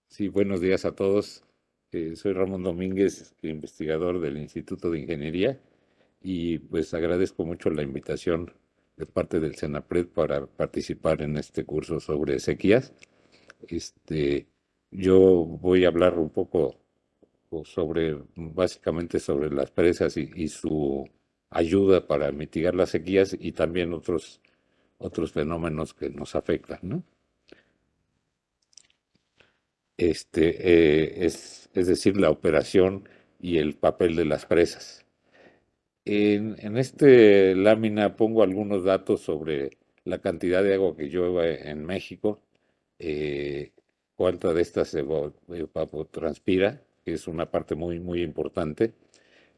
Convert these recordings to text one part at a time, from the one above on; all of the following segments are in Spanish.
Sí, buenos días a todos. Soy Ramón Domínguez, investigador del Instituto de Ingeniería, y pues agradezco mucho la invitación de parte del CENAPRED para participar en este curso sobre sequías. Este, yo voy a hablar un poco básicamente sobre las presas y su ayuda para mitigar las sequías y también otros fenómenos que nos afectan, ¿no? Es decir, la operación y el papel de las presas. En este lámina pongo algunos datos sobre la cantidad de agua que llueve en México, eh, cuánta de estas se evapotranspira, que es una parte muy importante,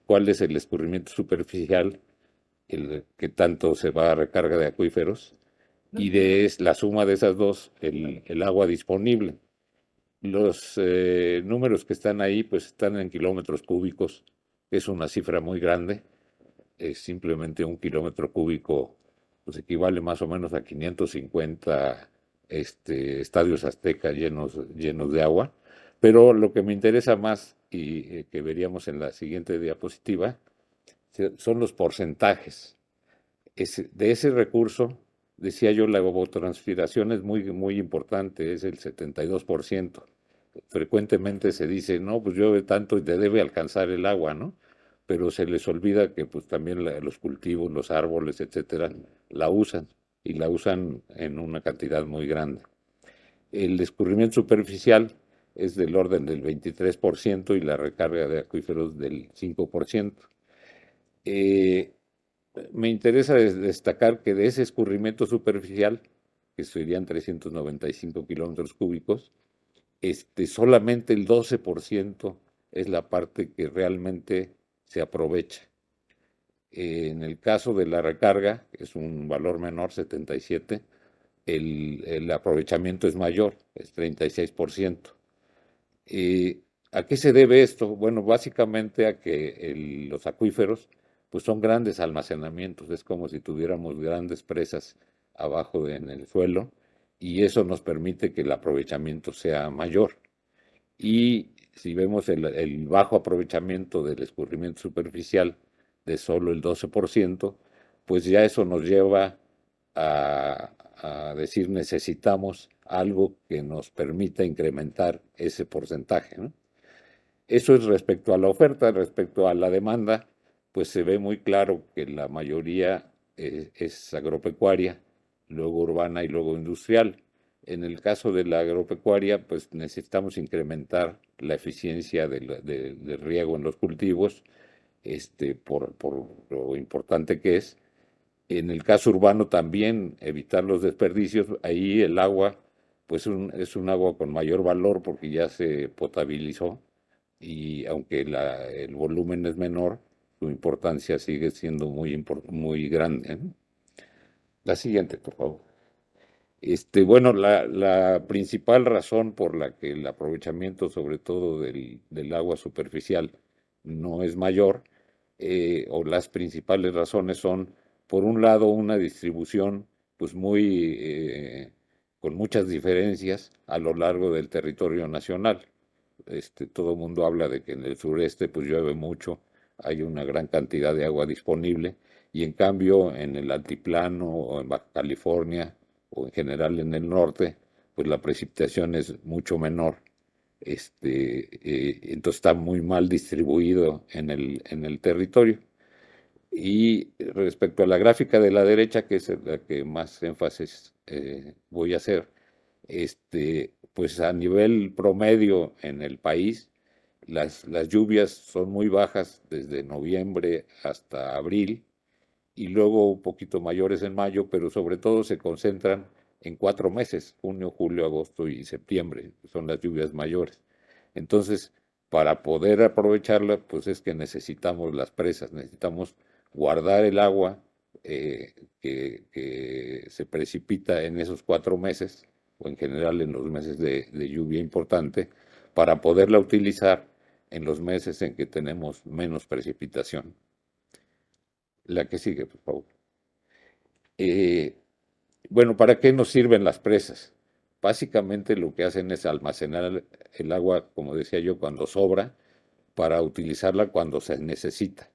cuál es el escurrimiento superficial, el que tanto se va a recarga de acuíferos, y la suma de esas dos, el agua disponible. Los números que están ahí, pues están en kilómetros cúbicos, que es una cifra muy grande. Es simplemente un kilómetro cúbico, pues equivale más o menos a 550 estadios aztecas llenos de agua. Pero lo que me interesa más y que veríamos en la siguiente diapositiva son los porcentajes. De ese recurso, decía yo, la evapotranspiración es muy importante, es el 72%. Frecuentemente se dice, no, pues llueve tanto y te debe alcanzar el agua, ¿no? Pero se les olvida que pues también los cultivos, los árboles, etcétera, la usan y la usan en una cantidad muy grande. El escurrimiento superficial es del orden del 23% y la recarga de acuíferos del 5%. Eh, Me interesa destacar que de ese escurrimiento superficial, que serían 395 kilómetros cúbicos, solamente el 12% es la parte que realmente se aprovecha. En el caso de la recarga, que es un valor menor, 77, el aprovechamiento es mayor, es 36%. ¿A qué se debe esto? Bueno, básicamente a que los acuíferos pues son grandes almacenamientos, es como si tuviéramos grandes presas abajo en el suelo y eso nos permite que el aprovechamiento sea mayor. Y si vemos el bajo aprovechamiento del escurrimiento superficial de solo el 12%, pues ya eso nos lleva a decir necesitamos algo que nos permita incrementar ese porcentaje, ¿no? Eso es respecto a la oferta. Respecto a la demanda, pues se ve muy claro que la mayoría es agropecuaria, luego urbana y luego industrial. En el caso de la agropecuaria, pues necesitamos incrementar la eficiencia del riego en los cultivos, por lo importante que es. En el caso urbano también evitar los desperdicios. Ahí el agua, pues es un agua con mayor valor porque ya se potabilizó y aunque el volumen es menor, su importancia sigue siendo muy grande, ¿no? La siguiente, por favor. Bueno, la principal razón por la que el aprovechamiento, sobre todo del agua superficial, no es mayor, o las principales razones son, por un lado, una distribución pues con muchas diferencias a lo largo del territorio nacional. Todo el mundo habla de que en el sureste pues llueve mucho, hay una gran cantidad de agua disponible, y en cambio en el altiplano o en Baja California o en general en el norte, pues la precipitación es mucho menor. Entonces está muy mal distribuido en el territorio. Y respecto a la gráfica de la derecha, que es la que más énfasis voy a hacer, pues a nivel promedio en el país, las lluvias son muy bajas desde noviembre hasta abril y luego un poquito mayores en mayo, pero sobre todo se concentran en 4 meses, junio, julio, agosto y septiembre, son las lluvias mayores. Entonces, para poder aprovecharla, pues es que necesitamos las presas, necesitamos guardar el agua que se precipita en esos 4 meses, o en general en los meses de lluvia importante, para poderla utilizar en los meses en que tenemos menos precipitación. La que sigue, por favor. Eh, bueno, ¿para qué nos sirven las presas? Básicamente lo que hacen es almacenar el agua, como decía yo, cuando sobra, para utilizarla cuando se necesita.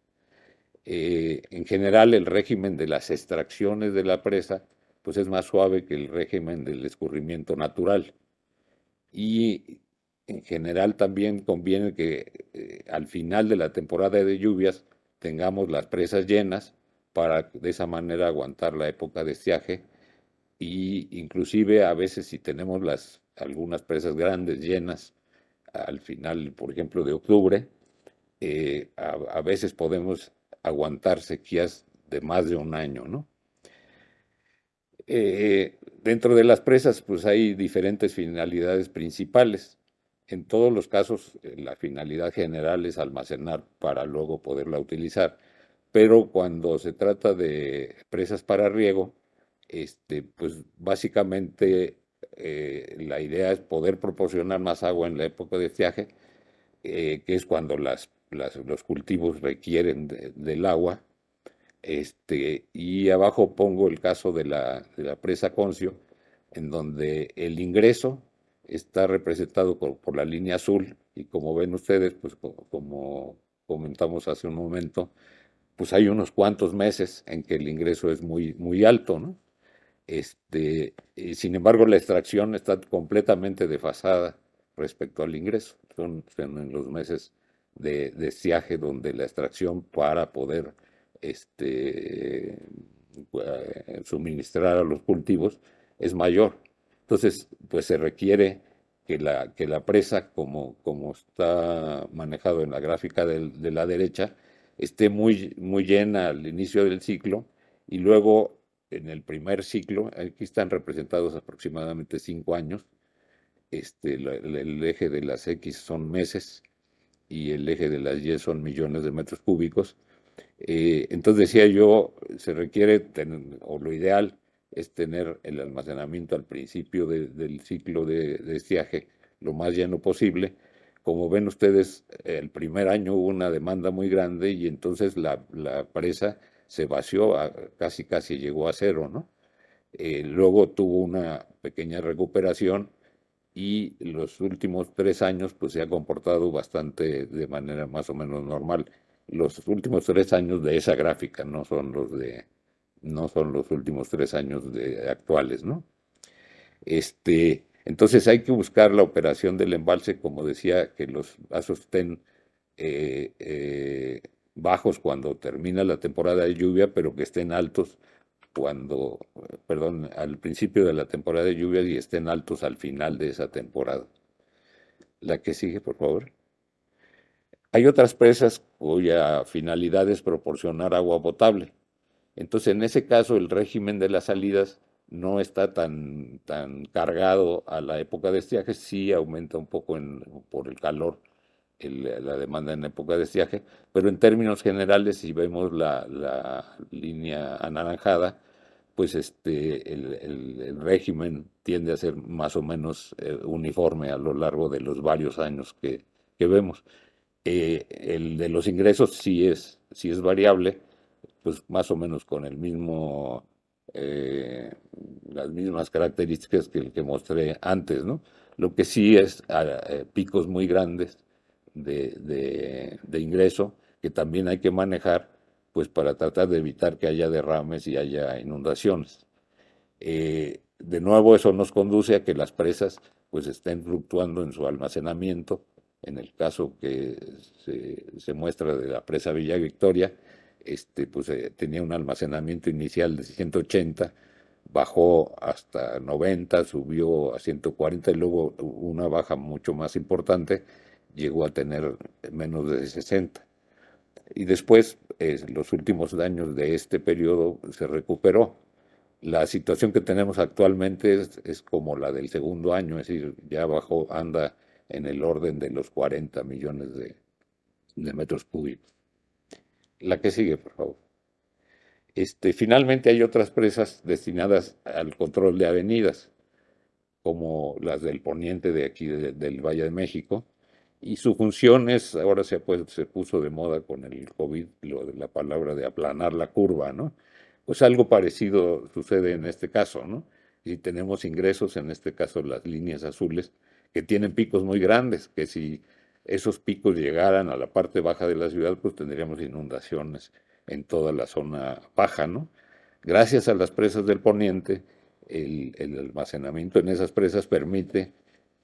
En general, el régimen de las extracciones de la presa, pues es más suave que el régimen del escurrimiento natural. Y en general también conviene que al final de la temporada de lluvias tengamos las presas llenas para de esa manera aguantar la época de estiaje y inclusive a veces si tenemos algunas presas grandes llenas al final, por ejemplo, de octubre, a veces podemos aguantar sequías de más de un año, ¿no? Dentro de las presas, pues hay diferentes finalidades principales. En todos los casos, la finalidad general es almacenar para luego poderla utilizar. Pero cuando se trata de presas para riego, pues básicamente la idea es poder proporcionar más agua en la época de estiaje, que es cuando los cultivos requieren del agua. Y abajo pongo el caso de la presa Concio, en donde el ingreso está representado por la línea azul, y como ven ustedes, pues como comentamos hace un momento, pues hay unos cuantos meses en que el ingreso es muy, muy alto, ¿no? Sin embargo, la extracción está completamente desfasada respecto al ingreso. Son en los meses de estiaje donde la extracción para poder suministrar a los cultivos es mayor. Entonces, pues se requiere que la presa, como está manejado en la gráfica de la derecha, esté muy, muy llena al inicio del ciclo y luego en el primer ciclo, aquí están representados aproximadamente 5 años, el eje de las X son meses y el eje de las Y son millones de metros cúbicos. Entonces decía yo, se requiere, o lo ideal es tener el almacenamiento al principio del ciclo de estiaje lo más lleno posible. Como ven ustedes, el primer año hubo una demanda muy grande y entonces la presa se vació, casi casi llegó a cero, ¿no? Luego tuvo una pequeña recuperación y los últimos 3 años pues se ha comportado bastante de manera más o menos normal. Los últimos 3 años de esa gráfica no son los últimos 3 años actuales, ¿no? Entonces hay que buscar la operación del embalse, como decía, que los vasos estén eh, eh, bajos cuando termina la temporada de lluvia, pero que estén altos perdón, al principio de la temporada de lluvias y estén altos al final de esa temporada. La que sigue, por favor. Hay otras presas cuya finalidad es proporcionar agua potable. Entonces, en ese caso, el régimen de las salidas no está tan cargado a la época de estiaje, sí aumenta un poco por el calor la demanda en época de estiaje, pero en términos generales, si vemos la línea anaranjada, pues el régimen tiende a ser más o menos uniforme a lo largo de los varios años que vemos. El de los ingresos sí es variable, pues más o menos con eh, las mismas características que el que mostré antes, ¿no? Lo que sí es picos muy grandes de ingreso que también hay que manejar, pues para tratar de evitar que haya derrames y haya inundaciones. De nuevo, eso nos conduce a que las presas pues estén fluctuando en su almacenamiento. En el caso que se muestra de la presa Villa Victoria, pues tenía un almacenamiento inicial de 180, bajó hasta 90, subió a 140 y luego una baja mucho más importante, llegó a tener menos de 60. Y después, los últimos años de este periodo se recuperó. La situación que tenemos actualmente es como la del segundo año, es decir, ya bajó, anda en el orden de los 40 millones de metros cúbicos. La que sigue, por favor. Finalmente hay otras presas destinadas al control de avenidas, como las del poniente de aquí del Valle de México, y su función es, ahora se puso de moda con el COVID, lo de la palabra de aplanar la curva, ¿no? Pues algo parecido sucede en este caso, ¿no? Y tenemos ingresos, en este caso las líneas azules, que tienen picos muy grandes, que si esos picos llegaran a la parte baja de la ciudad, pues tendríamos inundaciones en toda la zona baja, ¿no? Gracias a las presas del poniente, el almacenamiento en esas presas permite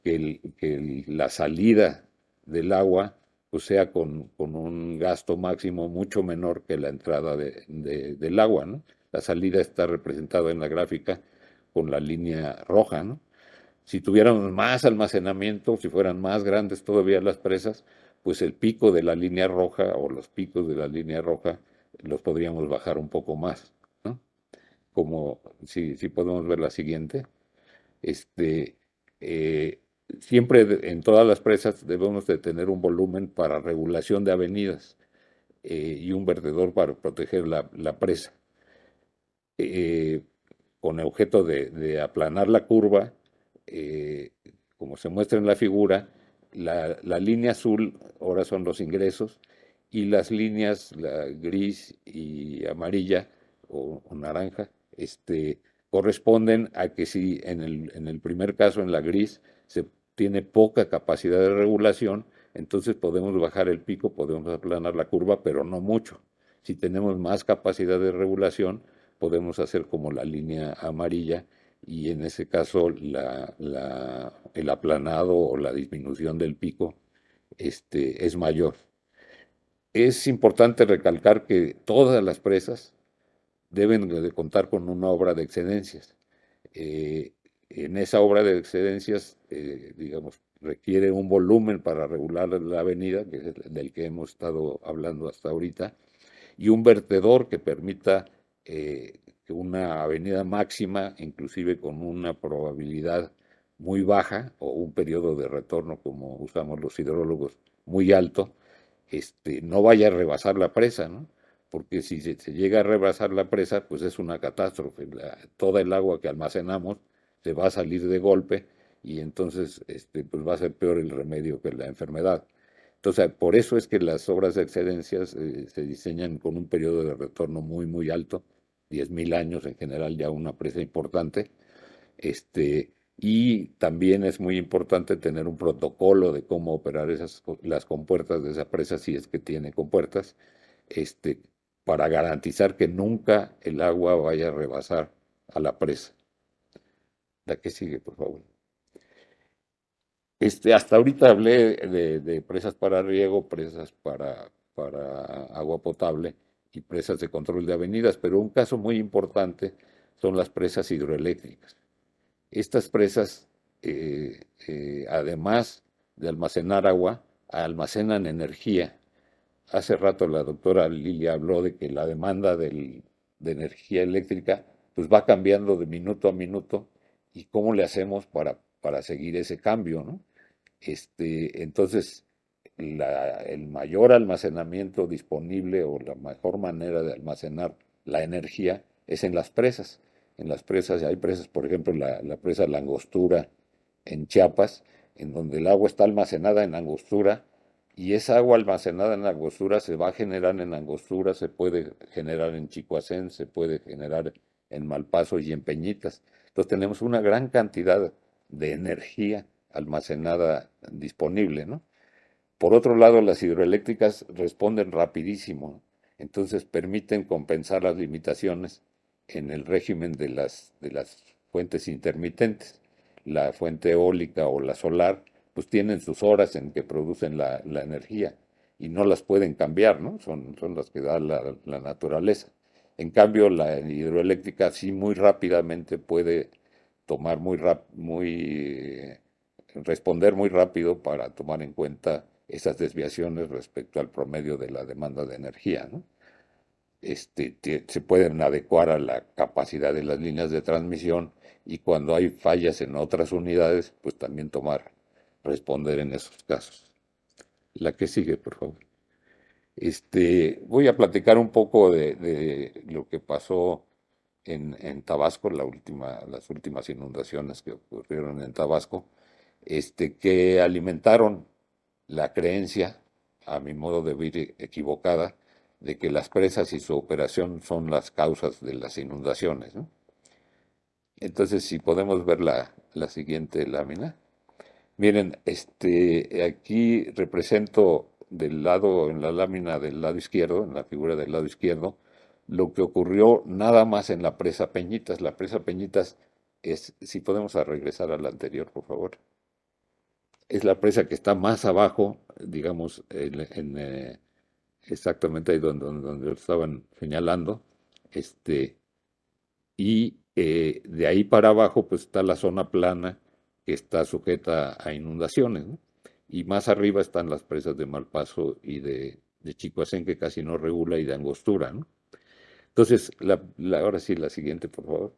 que la salida del agua pues sea con un gasto máximo mucho menor que la entrada del agua, ¿no? La salida está representada en la gráfica con la línea roja, ¿no? Si tuviéramos más almacenamiento, si fueran más grandes todavía las presas, pues el pico de la línea roja o los picos de la línea roja los podríamos bajar un poco más, ¿no? Como si podemos ver la siguiente, este, eh, siempre en todas las presas debemos de tener un volumen para regulación de avenidas, y un vertedor para proteger la presa, eh, con el objeto de aplanar la curva, eh, como se muestra en la figura. La línea azul ahora son los ingresos y las líneas, la gris y amarilla o naranja, corresponden a que si en el primer caso, en la gris, se tiene poca capacidad de regulación, entonces podemos bajar el pico, podemos aplanar la curva, pero no mucho. Si tenemos más capacidad de regulación, podemos hacer como la línea amarilla, y en ese caso el aplanado o la disminución del pico es mayor. Es importante recalcar que todas las presas deben de contar con una obra de excedencias. Eh, en esa obra de excedencias, digamos, requiere un volumen para regular la avenida, que es del que hemos estado hablando hasta ahorita, y un vertedor que permita, que una avenida máxima, inclusive con una probabilidad muy baja o un periodo de retorno, como usamos los hidrólogos, muy alto, no vaya a rebasar la presa, ¿no? Porque si se llega a rebasar la presa, pues es una catástrofe. Toda el agua que almacenamos se va a salir de golpe, y entonces pues va a ser peor el remedio que la enfermedad. Entonces, por eso es que las obras de excedencias se diseñan con un periodo de retorno muy, muy alto, 10.000 años en general, ya una presa importante. Y también es muy importante tener un protocolo de cómo operar las compuertas de esa presa, si es que tiene compuertas, este, para garantizar que nunca el agua vaya a rebasar a la presa. La que sigue, por favor. Hasta ahorita hablé de presas para riego, presas para agua potable y presas de control de avenidas, pero un caso muy importante son las presas hidroeléctricas. Estas presas, además de almacenar agua, almacenan energía. Hace rato la doctora Lilia habló de que la demanda de energía eléctrica pues va cambiando de minuto a minuto, y cómo le hacemos para seguir ese cambio, ¿no? Entonces, el mayor almacenamiento disponible o la mejor manera de almacenar la energía es en las presas. En las presas, hay presas, por ejemplo, la presa La Angostura en Chiapas, en donde el agua está almacenada en Angostura, y esa agua almacenada en Angostura se va a generar en Angostura, se puede generar en Chicoacén, se puede generar en Malpaso y en Peñitas. Entonces tenemos una gran cantidad de energía almacenada disponible, ¿no? Por otro lado, las hidroeléctricas responden rapidísimo, ¿no? Entonces permiten compensar las limitaciones en el régimen de las fuentes intermitentes. la fuente eólica o la solar, pues tienen sus horas en que producen la energía y no las pueden cambiar, ¿no? Son las que da la naturaleza. En cambio, la hidroeléctrica sí muy rápidamente puede tomar responder muy rápido para tomar en cuenta esas desviaciones respecto al promedio de la demanda de energía, ¿no? Se pueden adecuar a la capacidad de las líneas de transmisión y cuando hay fallas en otras unidades, pues también responder en esos casos. La que sigue, por favor. Voy a platicar un poco de lo que pasó en Tabasco, las últimas inundaciones que ocurrieron en Tabasco, que alimentaron la creencia, a mi modo de ver equivocada, de que las presas y su operación son las causas de las inundaciones, ¿no? Entonces, si podemos ver la siguiente lámina. Miren, aquí represento en la lámina del lado izquierdo, en la figura del lado izquierdo, lo que ocurrió nada más en la presa Peñitas. La presa Peñitas si podemos regresar a la anterior, por favor, es la presa que está más abajo, digamos, exactamente ahí donde lo estaban señalando, y de ahí para abajo pues está la zona plana que está sujeta a inundaciones, ¿no? Y más arriba están las presas de Malpaso y de Chicoacén que casi no regula y de Angostura, ¿no? Entonces, ahora sí, la siguiente, por favor.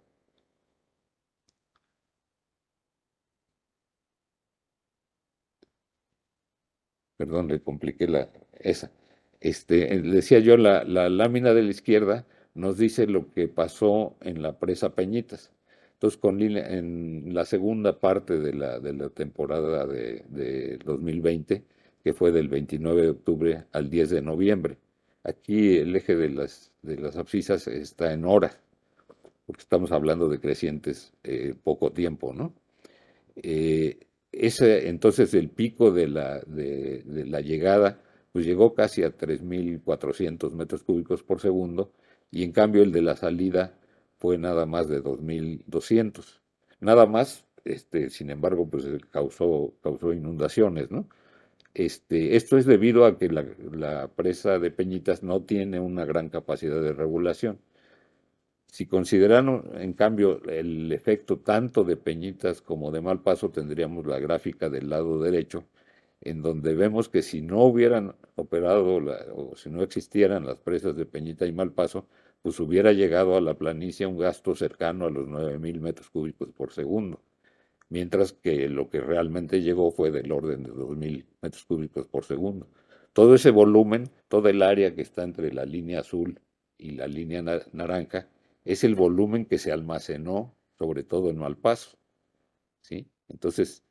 Perdón, le compliqué esa. Decía yo, la lámina de la izquierda nos dice lo que pasó en la presa Peñitas. Entonces, en la segunda parte de la temporada de 2020, que fue del 29 de octubre al 10 de noviembre. Aquí el eje de las abscisas está en horas, porque estamos hablando de crecientes poco tiempo, ¿no? Eh, entonces el pico de la llegada pues llegó casi a 3.400 metros cúbicos por segundo y en cambio el de la salida fue nada más de 2.200. Nada más, sin embargo, pues causó inundaciones, ¿no? Esto es debido a que la presa de Peñitas no tiene una gran capacidad de regulación. Si consideran, en cambio, el efecto tanto de Peñitas como de Malpaso, tendríamos la gráfica del lado derecho, en donde vemos que si no hubieran operado o si no existieran las presas de Peñita y Malpaso, pues hubiera llegado a la planicie un gasto cercano a los 9.000 metros cúbicos por segundo, mientras que lo que realmente llegó fue del orden de 2.000 metros cúbicos por segundo. Todo ese volumen, toda el área que está entre la línea azul y la línea naranja, es el volumen que se almacenó, sobre todo en Malpaso, ¿sí? Entonces,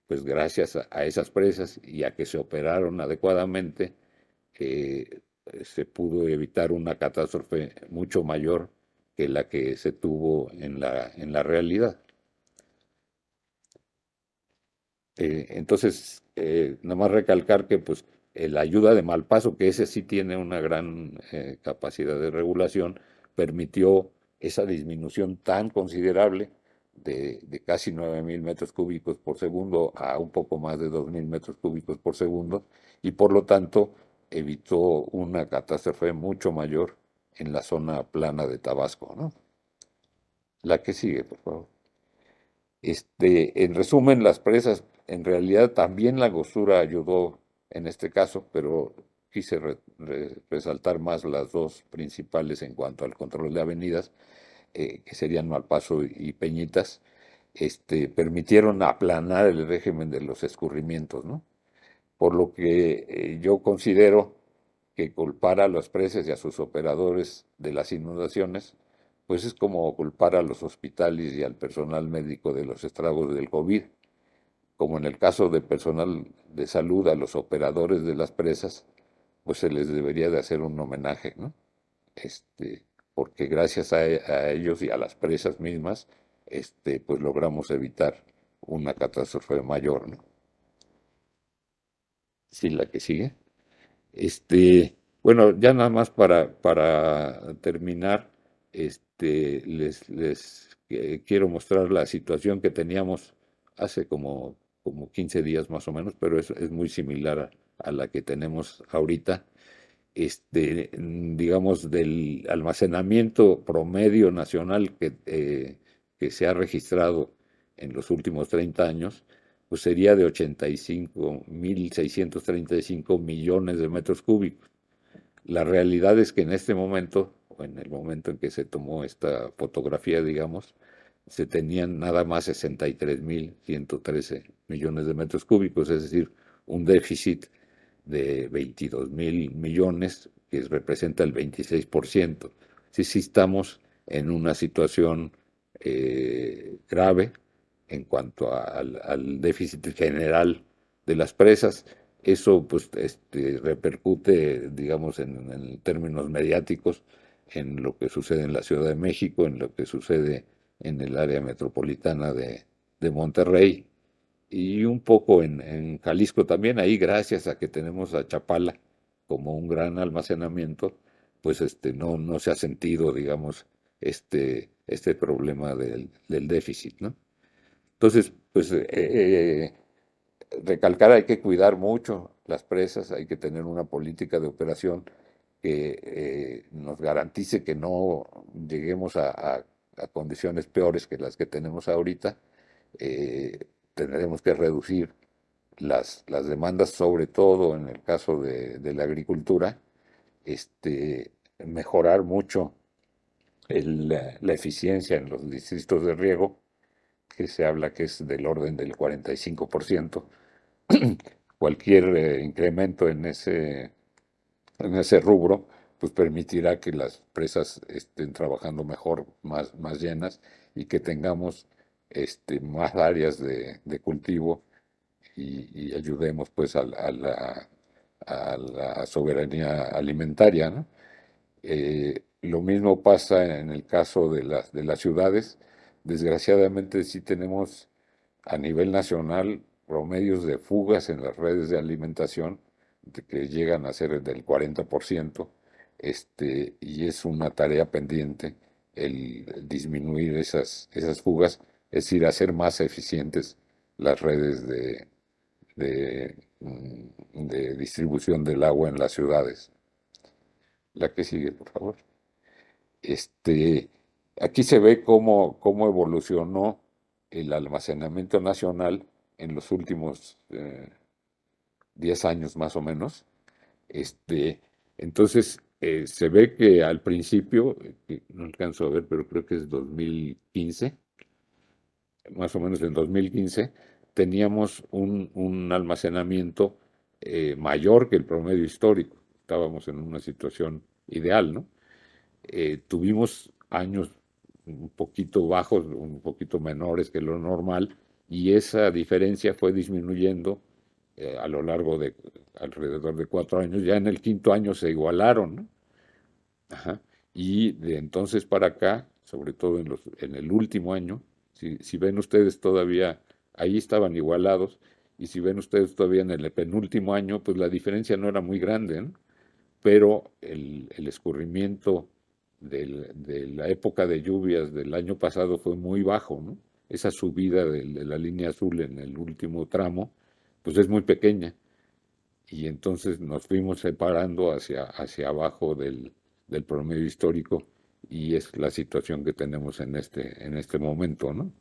pues gracias a esas presas y a que se operaron adecuadamente, se pudo evitar una catástrofe mucho mayor que la que se tuvo en la realidad. Entonces, nada más recalcar que pues la ayuda de Malpaso, que ese sí tiene una gran capacidad de regulación, permitió esa disminución tan considerable de casi 9.000 metros cúbicos por segundo a un poco más de 2.000 metros cúbicos por segundo y por lo tanto evitó una catástrofe mucho mayor en la zona plana de Tabasco, ¿no? La que sigue, por favor. En resumen, las presas, en realidad también la Angostura ayudó en este caso, pero quise resaltar más las dos principales en cuanto al control de avenidas, que serían Malpaso y Peñitas, permitieron aplanar el régimen de los escurrimientos, ¿no? Por lo que yo considero que culpar a las presas y a sus operadores de las inundaciones, pues es como culpar a los hospitales y al personal médico de los estragos del COVID, como en el caso del personal de salud a los operadores de las presas, pues se les debería de hacer un homenaje, ¿no? Este, porque gracias a ellos y a las presas mismas, pues logramos evitar una catástrofe mayor, ¿no? Sí, la que sigue. Bueno, ya nada más para terminar, les quiero mostrar la situación que teníamos hace como 15 días más o menos, pero es muy similar a la que tenemos ahorita. Digamos, del almacenamiento promedio nacional que se ha registrado en los últimos 30 años, pues sería de 85.635 millones de metros cúbicos. La realidad es que en este momento, o en el momento en que se tomó esta fotografía, digamos, se tenían nada más 63.113 millones de metros cúbicos, es decir, un déficit de 22.000 millones, que representa el 26%. Sí, sí estamos en una situación grave en cuanto al déficit general de las presas. Eso pues repercute, digamos, en términos mediáticos, en lo que sucede en la Ciudad de México, en lo que sucede en el área metropolitana de Monterrey y un poco en Jalisco también. Ahí, gracias a que tenemos a Chapala como un gran almacenamiento, pues no se ha sentido, digamos, este problema del déficit, ¿no? Entonces, pues recalcar, hay que cuidar mucho las presas, hay que tener una política de operación que nos garantice que no lleguemos a condiciones peores que las que tenemos ahorita. Tendremos que reducir las demandas, sobre todo en el caso de la agricultura, mejorar mucho la eficiencia en los distritos de riego, que se habla que es del orden del 45%. Cualquier incremento en ese rubro, pues permitirá que las presas estén trabajando mejor, más llenas, y que tengamos más áreas de cultivo y ayudemos pues a la soberanía alimentaria, ¿no? Lo mismo pasa en el caso de las ciudades. Desgraciadamente sí tenemos a nivel nacional promedios de fugas en las redes de alimentación que llegan a ser del 40%, y es una tarea pendiente el disminuir esas fugas, es decir, hacer más eficientes las redes de distribución del agua en las ciudades. La que sigue, por favor. Este, Aquí se ve cómo evolucionó el almacenamiento nacional en los últimos 10 años más o menos. Este, entonces, se ve que al principio, que no alcanzo a ver, pero creo que es 2015, más o menos en 2015, teníamos un almacenamiento mayor que el promedio histórico. Estábamos en una situación ideal, ¿no? Tuvimos años un poquito bajos, un poquito menores que lo normal, y esa diferencia fue disminuyendo a lo largo de alrededor de 4 años. Ya en el quinto año se igualaron, ¿no? Ajá. Y de entonces para acá, sobre todo en el último año, si ven ustedes todavía, ahí estaban igualados, y si ven ustedes todavía en el penúltimo año, pues la diferencia no era muy grande, ¿no? Pero el escurrimiento de la época de lluvias del año pasado fue muy bajo, ¿no? Esa subida de la línea azul en el último tramo, pues es muy pequeña, y entonces nos fuimos separando hacia abajo del promedio histórico, y es la situación que tenemos en este momento, ¿no?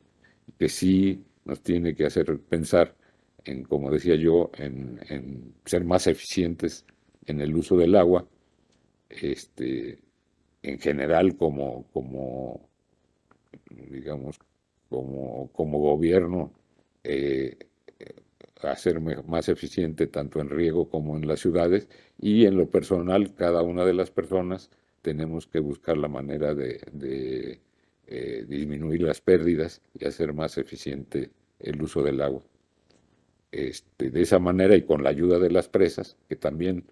Que sí nos tiene que hacer pensar en, como decía yo, en ser más eficientes en el uso del agua, este, en general digamos, como gobierno, eh, hacer más eficiente tanto en riego como en las ciudades, y en lo personal, cada una de las personas tenemos que buscar la manera de disminuir las pérdidas y hacer más eficiente el uso del agua. De esa manera, y con la ayuda de las presas, que también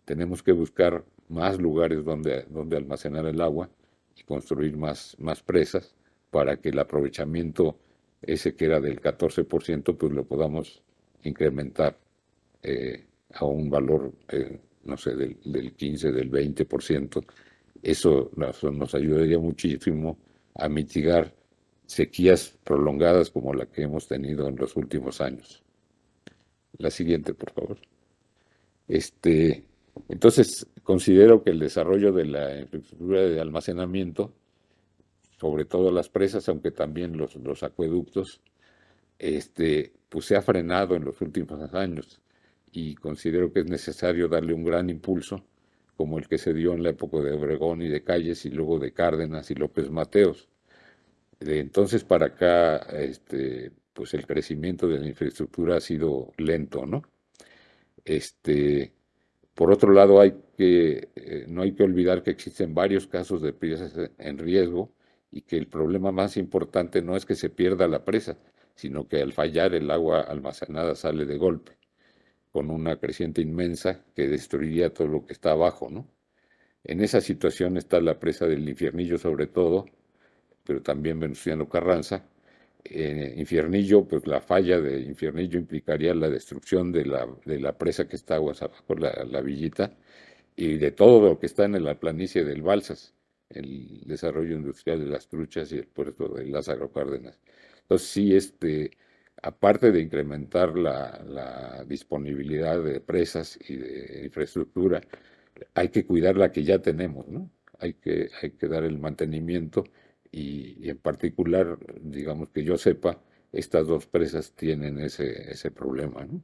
tenemos que buscar más lugares donde almacenar el agua y construir más presas, para que el aprovechamiento ese que era del 14%, pues lo podamos incrementar a un valor, no sé, del 15, del 20%. Eso nos ayudaría muchísimo a mitigar sequías prolongadas como la que hemos tenido en los últimos años. La siguiente, por favor. Este, entonces, considero que el desarrollo de la infraestructura de almacenamiento, sobre todo las presas, aunque también los acueductos, pues se ha frenado en los últimos años y considero que es necesario darle un gran impulso, como el que se dio en la época de Obregón y de Calles y luego de Cárdenas y López Mateos. De entonces para acá, pues el crecimiento de la infraestructura ha sido lento, ¿no? Este, por otro lado, no hay que olvidar que existen varios casos de presas en riesgo y que el problema más importante no es que se pierda la presa, sino que al fallar el agua almacenada sale de golpe, con una creciente inmensa que destruiría todo lo que está abajo, ¿no? En esa situación está la presa del Infiernillo sobre todo, pero también Venustiano Carranza. Infiernillo, pues la falla de Infiernillo implicaría la destrucción de la presa que está aguas abajo, la villita, y de todo lo que está en la planicie del Balsas, el desarrollo industrial de las truchas y el puerto de Lázaro Cárdenas. Entonces sí, aparte de incrementar la disponibilidad de presas y de infraestructura, hay que cuidar la que ya tenemos, ¿no? Hay que dar el mantenimiento y en particular, digamos que yo sepa, estas dos presas tienen ese problema, ¿no?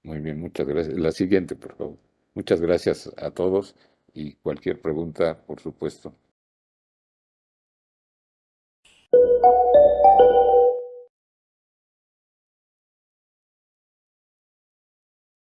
Muy bien, muchas gracias. La siguiente, por favor. Muchas gracias a todos y cualquier pregunta, por supuesto.